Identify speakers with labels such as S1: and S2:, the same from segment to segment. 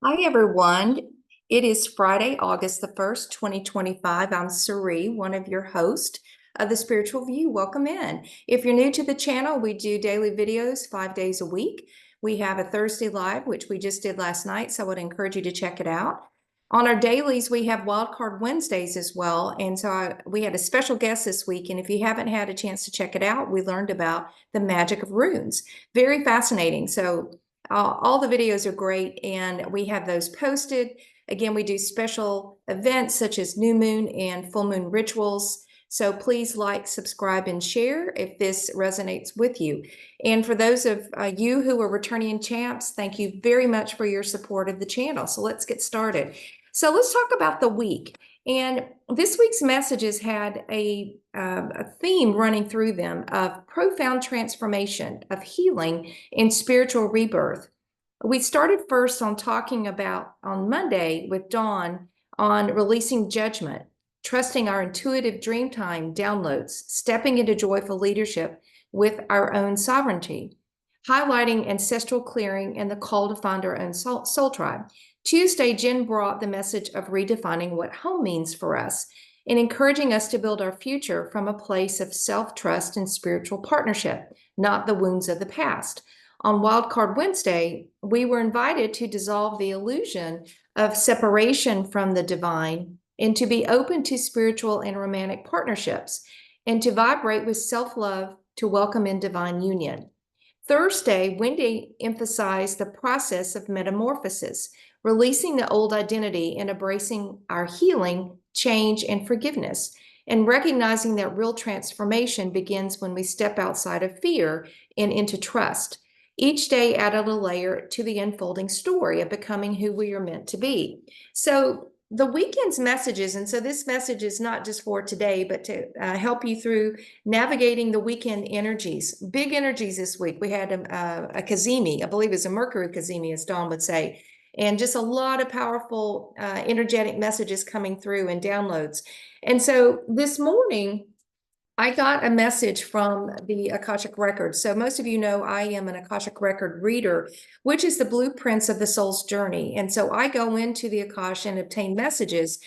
S1: Hi, everyone. It is Friday, August the 1st, 2025. I'm Ceree, one of your hosts of the Spiritual View. Welcome in. If you're new to the channel, we do daily videos 5 days a week. We have a Thursday live, which we just did last night, so I would encourage you to check it out. On our dailies, we have Wildcard Wednesdays as well. And so we had a special guest this week. And if you haven't had a chance to check it out, we learned about the magic of runes. Very fascinating. So all the videos are great, and we have those posted. Again, we do special events such as new moon and full moon rituals. So please like, subscribe, and share if this resonates with you. And for those of you who are returning champs, thank you very much for your support of the channel. So let's get started. So let's talk about the week. And this week's messages had a theme running through them of profound transformation, of healing, and spiritual rebirth. We started first on talking about on Monday with Dawn on releasing judgment, trusting our intuitive dreamtime downloads, stepping into joyful leadership with our own sovereignty, highlighting ancestral clearing and the call to find our own soul tribe. Tuesday, Jen brought the message of redefining what home means for us and encouraging us to build our future from a place of self-trust and spiritual partnership, not the wounds of the past. On Wildcard Wednesday, we were invited to dissolve the illusion of separation from the divine and to be open to spiritual and romantic partnerships and to vibrate with self-love to welcome in divine union. Thursday, Wendy emphasized the process of metamorphosis, releasing the old identity and embracing our healing, change, and forgiveness, and recognizing that real transformation begins when we step outside of fear and into trust. Each day added a layer to the unfolding story of becoming who we are meant to be. So the weekend's messages, and so this message is not just for today, but to help you through navigating the weekend energies. Big energies this week. We had a Kazemi, I believe it's a Mercury Kazemi, as Dawn would say, and just a lot of powerful energetic messages coming through and downloads. And so this morning, I got a message from the Akashic Records. So most of you know I am an Akashic Record reader, which is the blueprints of the soul's journey. And so I go into the Akash and obtain messages,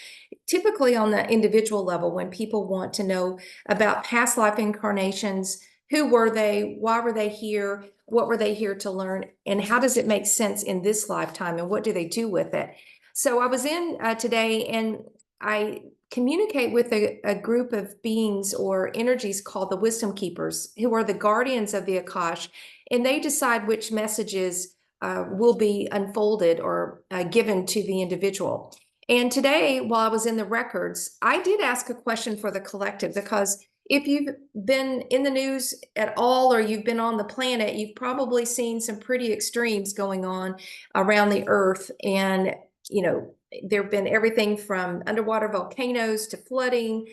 S1: typically on the individual level when people want to know about past life incarnations, who were they, why were they here, what were they here to learn, and how does it make sense in this lifetime, and what do they do with it? So I was in today, and I communicate with a group of beings or energies called the wisdom keepers, who are the guardians of the Akash, and they decide which messages will be unfolded or given to the individual. And today, while I was in the records, I did ask a question for the collective, because if you've been in the news at all or you've been on the planet, you've probably seen some pretty extremes going on around the earth. And there have been everything from underwater volcanoes to flooding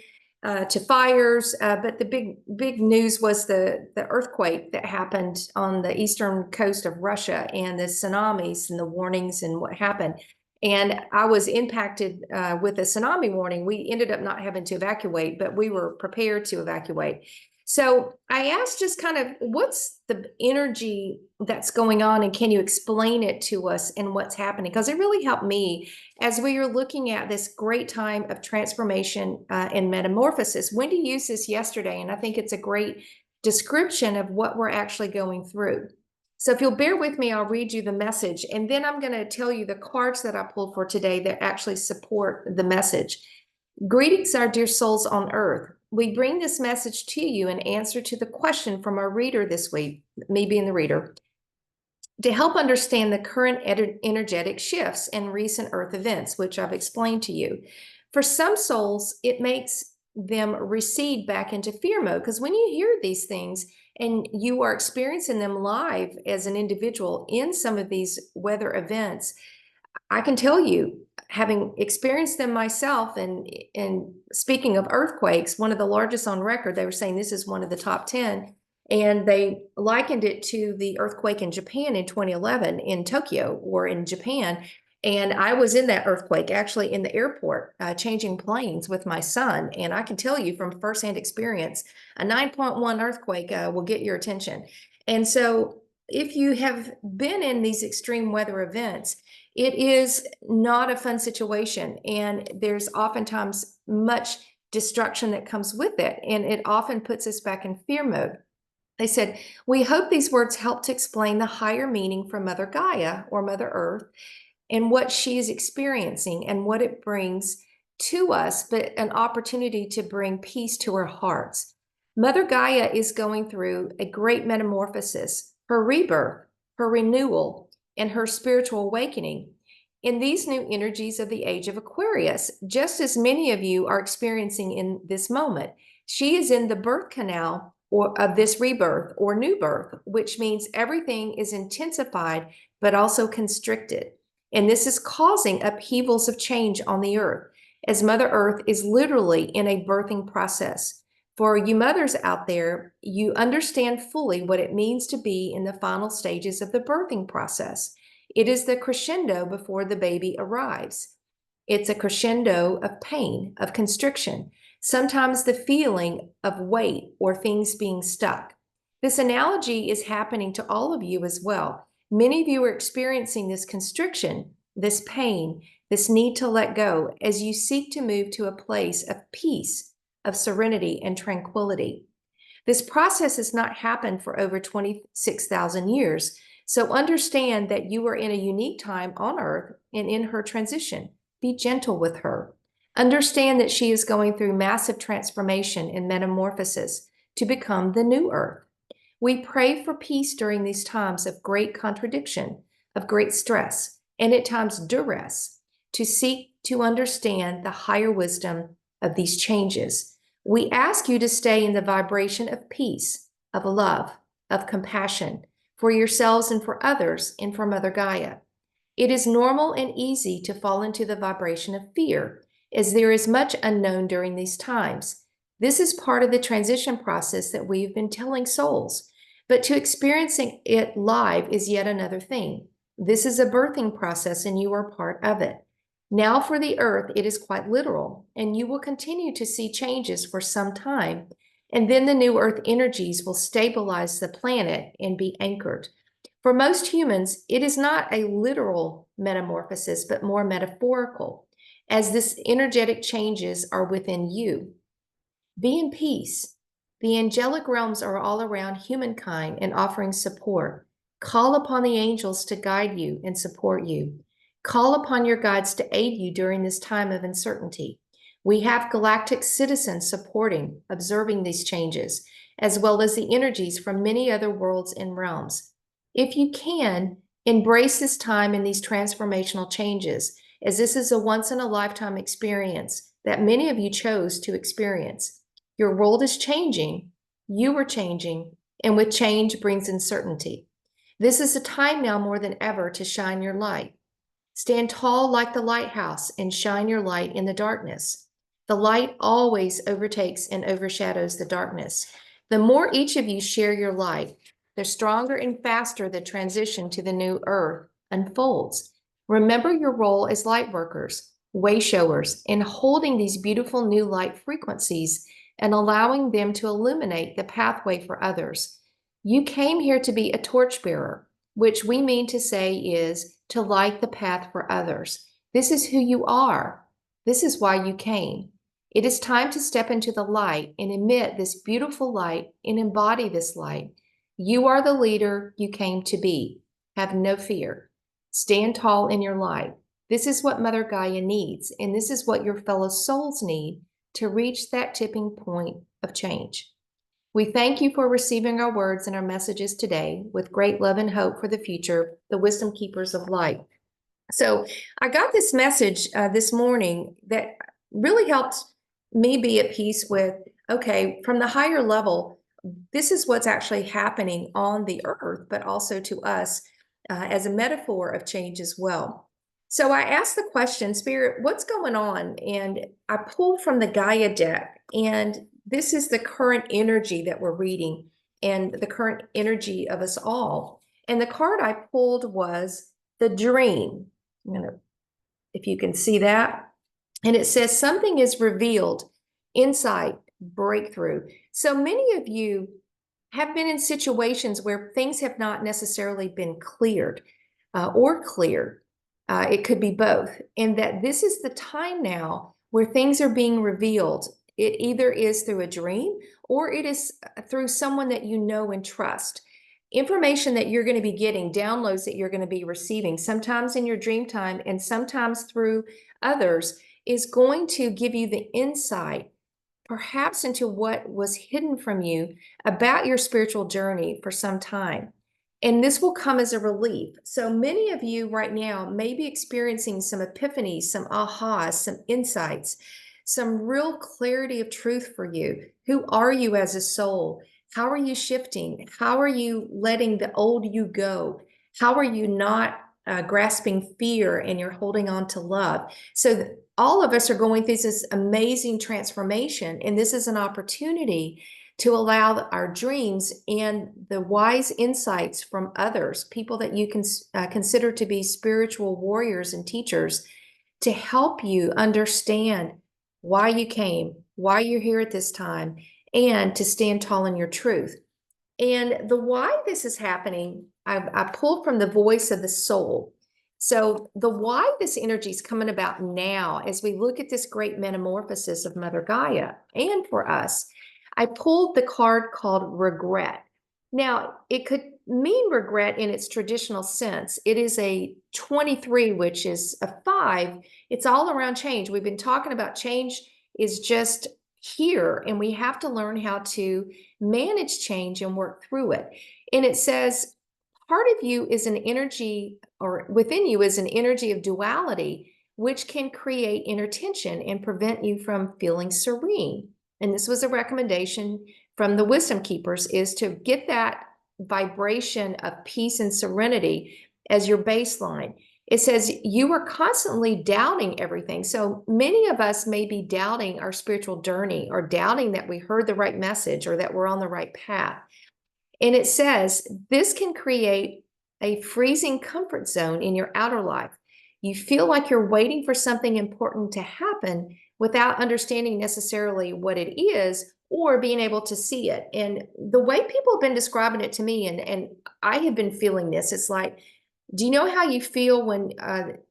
S1: to fires. But the big news was the earthquake that happened on the eastern coast of Russia, and the tsunamis and the warnings and what happened. And I was impacted with a tsunami warning. We ended up not having to evacuate, but we were prepared to evacuate. So I asked just kind of what's the energy that's going on, and can you explain it to us and what's happening? Because it really helped me as we are looking at this great time of transformation and metamorphosis. Wendy used this yesterday, and I think it's a great description of what we're actually going through. So if you'll bear with me, I'll read you the message, and then I'm going to tell you the cards that I pulled for today that actually support the message. Greetings, our dear souls on earth. We bring this message to you in answer to the question from our reader this week, me being the reader, to help understand the current energetic shifts and recent earth events, which I've explained to you. For some souls, it makes them recede back into fear mode, because when you hear these things and you are experiencing them live as an individual in some of these weather events, I can tell you, having experienced them myself, and speaking of earthquakes, one of the largest on record, they were saying this is one of the top 10, and they likened it to the earthquake in Japan in 2011 in Tokyo, or in Japan. And I was in that earthquake, actually in the airport, changing planes with my son. And I can tell you from firsthand experience, a 9.1 earthquake will get your attention. And so if you have been in these extreme weather events, It is not a fun situation, and there's oftentimes much destruction that comes with it, and it often puts us back in fear mode. They said, we hope these words help to explain the higher meaning for Mother Gaia or Mother Earth and what she is experiencing and what it brings to us, but an opportunity to bring peace to our hearts. Mother Gaia is going through a great metamorphosis, her rebirth, her renewal, and her spiritual awakening in these new energies of the age of Aquarius, just as many of you are experiencing in this moment. She is in the birth canal or of this rebirth or new birth, which means everything is intensified but also constricted. And this is causing upheavals of change on the earth, as Mother Earth is literally in a birthing process. For you mothers out there, you understand fully what it means to be in the final stages of the birthing process. It is the crescendo before the baby arrives. It's a crescendo of pain, of constriction, sometimes the feeling of weight or things being stuck. This analogy is happening to all of you as well. Many of you are experiencing this constriction, this pain, this need to let go as you seek to move to a place of peace, of serenity and tranquility. This process has not happened for over 26,000 years, so understand that you are in a unique time on Earth and in her transition. Be gentle with her. Understand that she is going through massive transformation and metamorphosis to become the new Earth. We pray for peace during these times of great contradiction, of great stress, and at times duress, to seek to understand the higher wisdom of these changes. We ask you to stay in the vibration of peace, of love, of compassion for yourselves and for others and for Mother Gaia. It is normal and easy to fall into the vibration of fear, as there is much unknown during these times. This is part of the transition process that we've been telling souls, but to experiencing it live is yet another thing. This is a birthing process and you are part of it. Now for the earth, it is quite literal, and you will continue to see changes for some time, and then the new earth energies will stabilize the planet and be anchored. For most humans, it is not a literal metamorphosis, but more metaphorical, as this energetic changes are within you. Be in peace. The angelic realms are all around humankind and offering support. Call upon the angels to guide you and support you. Call upon your guides to aid you during this time of uncertainty. We have galactic citizens supporting, observing these changes, as well as the energies from many other worlds and realms. If you can, embrace this time and these transformational changes, as this is a once-in-a-lifetime experience that many of you chose to experience. Your world is changing, you are changing, and with change brings uncertainty. This is a time now more than ever to shine your light. Stand tall like the lighthouse and shine your light in the darkness. The light always overtakes and overshadows the darkness. The more each of you share your light, the stronger and faster the transition to the new earth unfolds. Remember your role as light workers, way showers, in holding these beautiful new light frequencies and allowing them to illuminate the pathway for others. You came here to be a torchbearer, which we mean to say is to light the path for others. This is who you are. This is why you came. It is time to step into the light and emit this beautiful light and embody this light. You are the leader you came to be. Have no fear. Stand tall in your light. This is what Mother Gaia needs, and this is what your fellow souls need to reach that tipping point of change. We thank you for receiving our words and our messages today with great love and hope for the future, the wisdom keepers of light. So I got this message this morning that really helped me be at peace with, okay, from the higher level, this is what's actually happening on the earth, but also to us as a metaphor of change as well. So I asked the question, Spirit, what's going on? And I pulled from the Gaia deck, and this is the current energy that we're reading and the current energy of us all. And the card I pulled was the dream. If you can see that. And it says something is revealed, insight, breakthrough. So many of you have been in situations where things have not necessarily been cleared or clear. It could be both. And that this is the time now where things are being revealed. It either is through a dream or it is through someone that you know and trust. Information that you're going to be getting, downloads that you're going to be receiving, sometimes in your dream time and sometimes through others, is going to give you the insight, perhaps into what was hidden from you about your spiritual journey for some time. And this will come as a relief. So many of you right now may be experiencing some epiphanies, some ahas, some insights, some real clarity of truth for you. Who are you as a soul? How are you shifting? How are you letting the old you go? How are you not grasping fear and you're holding on to love? So all of us are going through this amazing transformation, and this is an opportunity to allow our dreams and the wise insights from others, people that you can consider to be spiritual warriors and teachers, to help you understand why you came, why you're here at this time, and to stand tall in your truth. And the why this is happening, I pulled from the voice of the soul. So the why this energy is coming about now, as we look at this great metamorphosis of Mother Gaia, and for us, I pulled the card called regret. Now, it could mean regret in its traditional sense. It is a 23, which is a 5. It's all around change. We've been talking about change is just here, and we have to learn how to manage change and work through it. And it says, part of you is an energy, or within you is an energy of duality, which can create inner tension and prevent you from feeling serene. And this was a recommendation from the wisdom keepers, is to get that vibration of peace and serenity as your baseline. It says you are constantly doubting everything. So many of us may be doubting our spiritual journey, or doubting that we heard the right message or that we're on the right path. And it says this can create a freezing comfort zone in your outer life. You feel like you're waiting for something important to happen without understanding necessarily what it is or being able to see it. And the way people have been describing it to me, and I have been feeling this, it's like, do you know how you feel when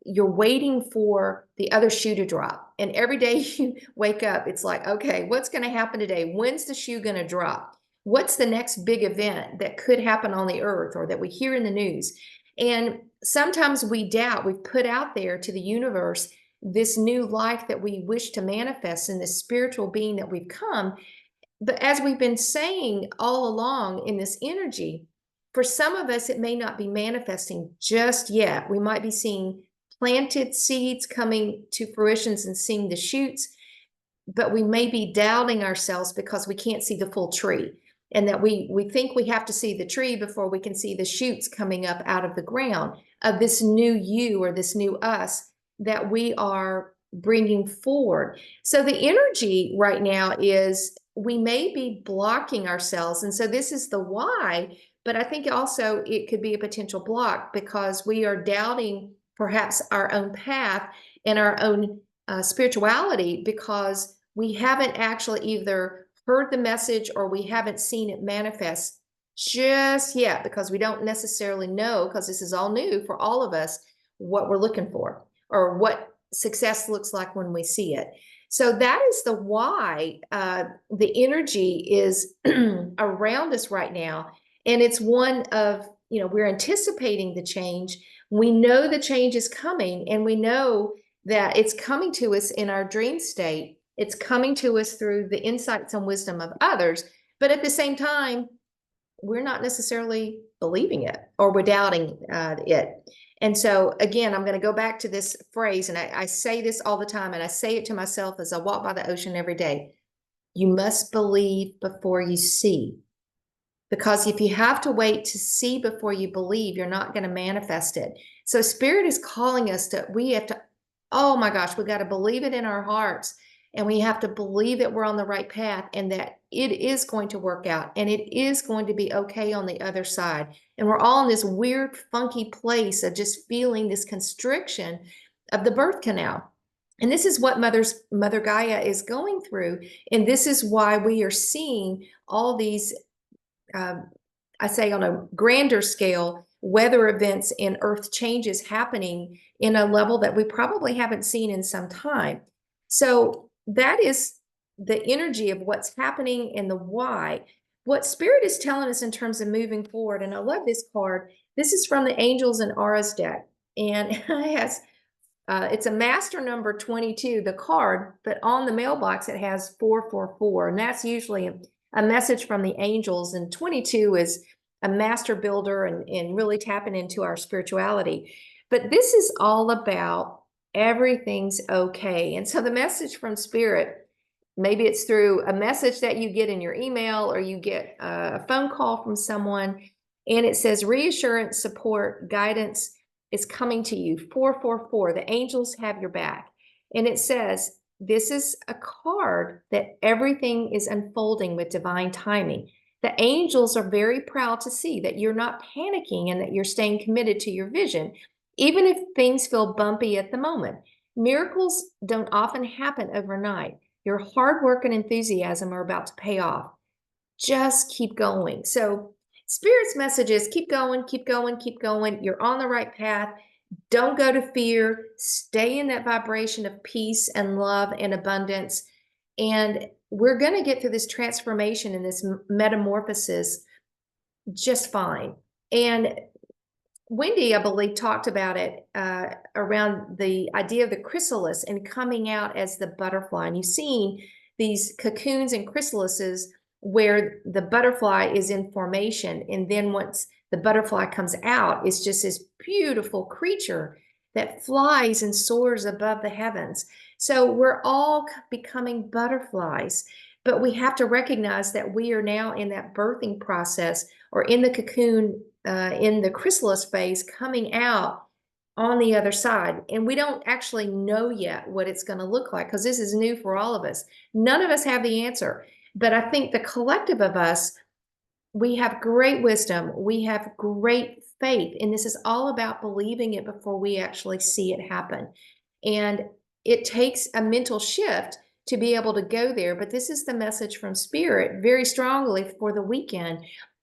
S1: you're waiting for the other shoe to drop? And every day you wake up, it's like, okay, what's going to happen today? When's the shoe going to drop? What's the next big event that could happen on the earth or that we hear in the news? And sometimes we doubt. We've put out there to the universe this new life that we wish to manifest in this spiritual being that we've come. But as we've been saying all along in this energy, for some of us, it may not be manifesting just yet. We might be seeing planted seeds coming to fruition and seeing the shoots, but we may be doubting ourselves because we can't see the full tree, and that we think we have to see the tree before we can see the shoots coming up out of the ground of this new you, or this new us that we are bringing forward. So the energy right now is we may be blocking ourselves. And so this is the why, but I think also it could be a potential block because we are doubting perhaps our own path and our own spirituality, because we haven't actually either heard the message or we haven't seen it manifest just yet, because we don't necessarily know, because this is all new for all of us, what we're looking for or what success looks like when we see it. So that is the why the energy is around us right now. And it's one of, we're anticipating the change. We know the change is coming, and we know that it's coming to us in our dream state. It's coming to us through the insights and wisdom of others. But at the same time, we're not necessarily believing it, or we're doubting it. And so, again, I'm going to go back to this phrase, and I say this all the time, and I say it to myself as I walk by the ocean every day. You must believe before you see. Because if you have to wait to see before you believe, you're not going to manifest it. So Spirit is calling us we have to, oh my gosh, we got to believe it in our hearts. And we have to believe that we're on the right path, and that it is going to work out, and it is going to be okay on the other side. And we're all in this weird, funky place of just feeling this constriction of the birth canal. And this is what Mother Gaia is going through. And this is why we are seeing all these, I say on a grander scale, weather events and earth changes happening in a level that we probably haven't seen in some time. So that is the energy of what's happening and the why. What Spirit is telling us in terms of moving forward, and I love this card. This is from the Angels and Auras deck, and it has it's a master number 22, the card, but on the mailbox it has 444, and that's usually a message from the angels. And 22 is a master builder and really tapping into our spirituality. But this is all about everything's okay. And so the message from Spirit, maybe it's through a message that you get in your email, or you get a phone call from someone, and it says reassurance, support, guidance is coming to you. 444, the angels have your back. And it says, this is a card that everything is unfolding with divine timing. The angels are very proud to see that you're not panicking and that you're staying committed to your vision, even if things feel bumpy at the moment. Miracles don't often happen overnight. Your hard work and enthusiasm are about to pay off. Just keep going. So Spirit's message is keep going, keep going, keep going. You're on the right path. Don't go to fear. Stay in that vibration of peace and love and abundance. And we're going to get through this transformation and this metamorphosis just fine. And Wendy, I believe, talked about it around the idea of the chrysalis and coming out as the butterfly. And you've seen these cocoons and chrysalises where the butterfly is in formation. And then once the butterfly comes out, it's just this beautiful creature that flies and soars above the heavens. So we're all becoming butterflies, but we have to recognize that we are now in that birthing process, or in the cocoon, in the chrysalis phase, coming out on the other side. And we don't actually know yet what it's going to look like, because this is new for all of us. None of us have the answer. But I think the collective of us, we have great wisdom. We have great faith. And this is all about believing it before we actually see it happen. And it takes a mental shift to be able to go there. But this is the message from Spirit very strongly for the weekend,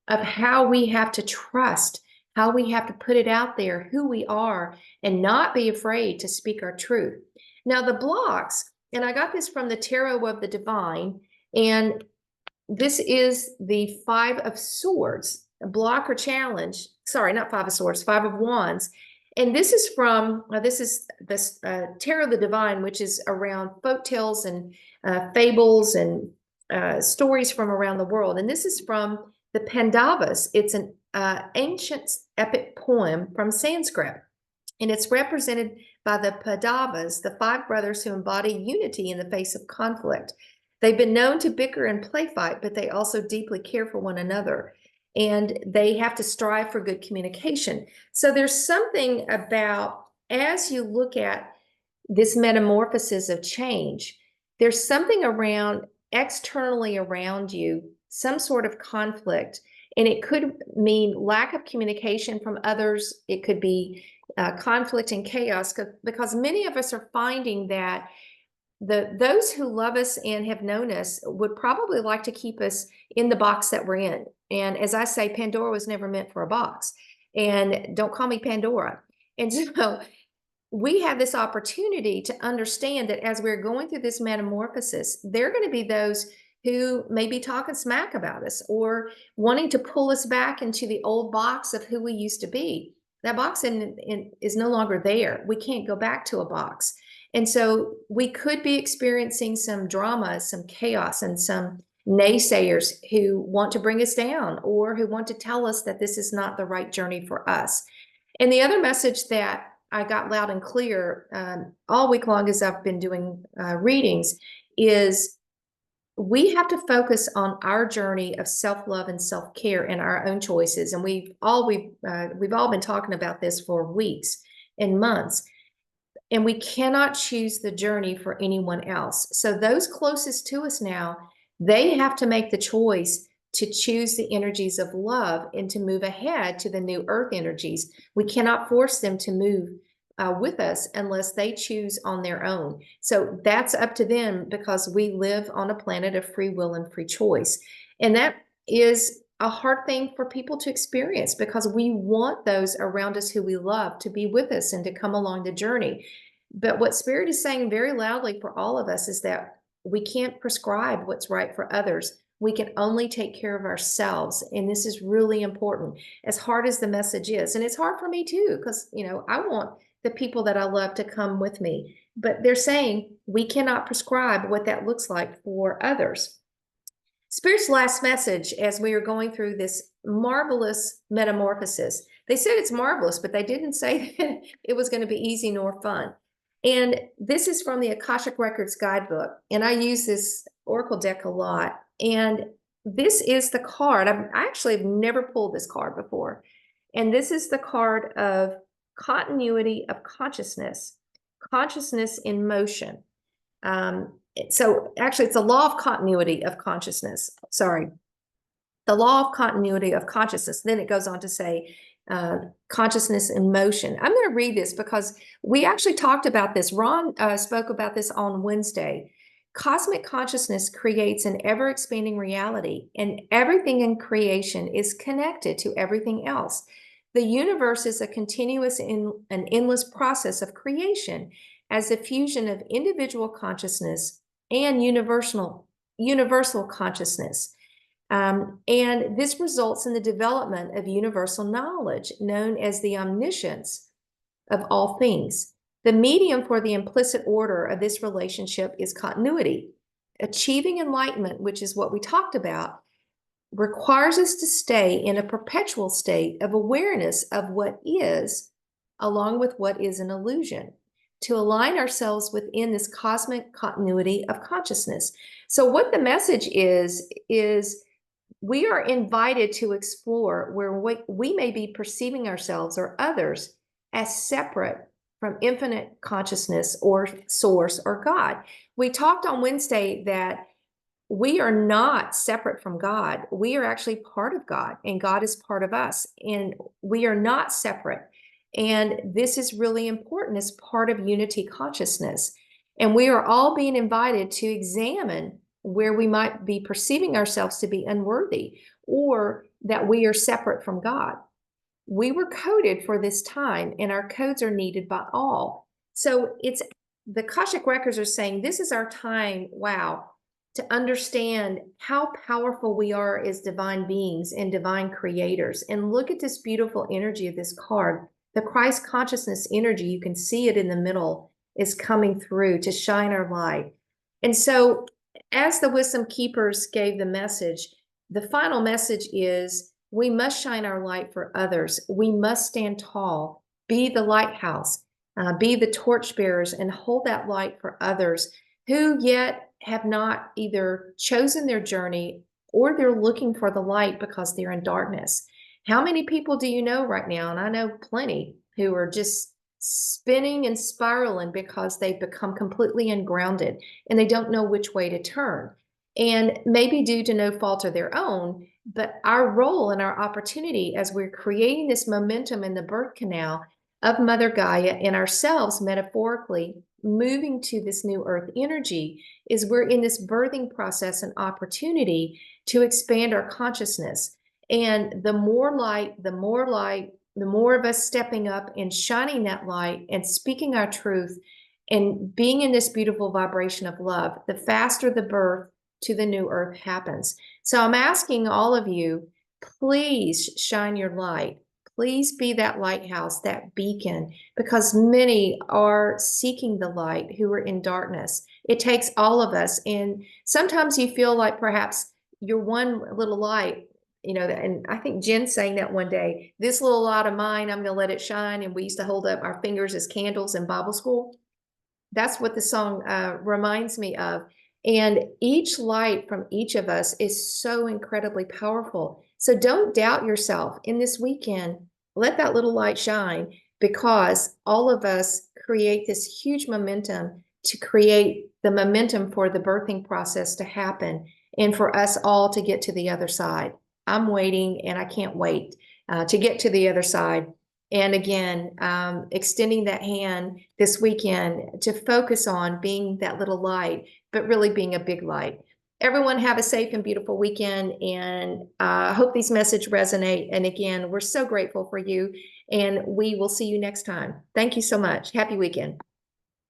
S1: of how we have to trust, how we have to put it out there, who we are, and not be afraid to speak our truth. Now, the blocks, and I got this from the Tarot of the Divine, and this is the Five of Swords, a block or challenge. Sorry, not Five of Swords, Five of Wands. And this is from, this is this Tarot of the Divine, which is around folk tales and fables and stories from around the world. And this is from the Pandavas. It's an ancient epic poem from Sanskrit, and it's represented by the Pandavas, the five brothers who embody unity in the face of conflict. They've been known to bicker and play fight, but they also deeply care for one another, and they have to strive for good communication. So there's something about, as you look at this metamorphosis of change, there's something around externally around you, some sort of conflict, and it could mean lack of communication from others. It could be conflict and chaos, because many of us are finding that those who love us and have known us would probably like to keep us in the box that we're in. And as I say, Pandora was never meant for a box. And don't call me Pandora. And so we have this opportunity to understand that as we're going through this metamorphosis, there are going to be those who may be talking smack about us, or wanting to pull us back into the old box of who we used to be. That box is no longer there. We can't go back to a box. And so we could be experiencing some drama, some chaos, and some naysayers who want to bring us down, or who want to tell us that this is not the right journey for us. And the other message that I got loud and clear all week long as I've been doing readings is, we have to focus on our journey of self-love and self-care and our own choices. And we've all been talking about this for weeks and months. And we cannot choose the journey for anyone else. So those closest to us now, they have to make the choice to choose the energies of love and to move ahead to the new earth energies. We cannot force them to move with us unless they choose on their own. So that's up to them, because we live on a planet of free will and free choice. And that is a hard thing for people to experience because we want those around us who we love to be with us and to come along the journey. But what Spirit is saying very loudly for all of us is that we can't prescribe what's right for others. We can only take care of ourselves. And this is really important, as hard as the message is. And it's hard for me too, because, I want the people that I love to come with me. But they're saying we cannot prescribe what that looks like for others. Spirit's last message as we are going through this marvelous metamorphosis. They said it's marvelous, but they didn't say that it was going to be easy nor fun. And this is from the Akashic Records guidebook. And I use this Oracle deck a lot. And this is the card. I actually have never pulled this card before. And this is the card of continuity of consciousness, consciousness in motion. So actually, it's the law of continuity of consciousness. Sorry, the law of continuity of consciousness. Then it goes on to say consciousness in motion. I'm going to read this because we actually talked about this. Ron spoke about this on Wednesday. Cosmic consciousness creates an ever-expanding reality, and everything in creation is connected to everything else. The universe is a continuous and an endless process of creation as a fusion of individual consciousness and universal consciousness. And this results in the development of universal knowledge known as the omniscience of all things. The medium for the implicit order of this relationship is continuity. Achieving enlightenment, which is what we talked about, requires us to stay in a perpetual state of awareness of what is, along with what is an illusion, to align ourselves within this cosmic continuity of consciousness. So what the message is we are invited to explore where we may be perceiving ourselves or others as separate from infinite consciousness or source or God. We talked on Wednesday that we are not separate from God. We are actually part of God, and God is part of us, and we are not separate. And this is really important as part of unity consciousness. And we are all being invited to examine where we might be perceiving ourselves to be unworthy or that we are separate from God. We were coded for this time, and our codes are needed by all. So it's the Akashic Records are saying this is our time, wow, to understand how powerful we are as divine beings and divine creators. And look at this beautiful energy of this card. The Christ consciousness energy, you can see it in the middle, is coming through to shine our light. And so as the Wisdom Keepers gave the message, the final message is we must shine our light for others. We must stand tall, be the lighthouse, be the torchbearers, and hold that light for others who yet have not either chosen their journey or they're looking for the light because they're in darkness. How many people do you know right now? And I know plenty who are just spinning and spiraling because they've become completely ungrounded and they don't know which way to turn. And maybe due to no fault of their own, but our role and our opportunity as we're creating this momentum in the birth canal of Mother Gaia and ourselves metaphorically moving to this new earth energy is we're in this birthing process and opportunity to expand our consciousness. And the more light, the more of us stepping up and shining that light and speaking our truth and being in this beautiful vibration of love, the faster the birth to the new earth happens. So I'm asking all of you, please shine your light. Please be that lighthouse, that beacon, because many are seeking the light who are in darkness. It takes all of us. And sometimes you feel like perhaps you're one little light, and I think Jen sang that one day, this little light of mine, I'm going to let it shine. And we used to hold up our fingers as candles in Bible school. That's what the song reminds me of. And each light from each of us is so incredibly powerful. So don't doubt yourself. In this weekend, let that little light shine, because all of us create this huge momentum to create the momentum for the birthing process to happen and for us all to get to the other side. I'm waiting, and I can't wait to get to the other side. And again, extending that hand this weekend to focus on being that little light, but really being a big light. Everyone have a safe and beautiful weekend, and I hope these messages resonate. And again, we're so grateful for you, and we will see you next time. Thank you so much. Happy weekend.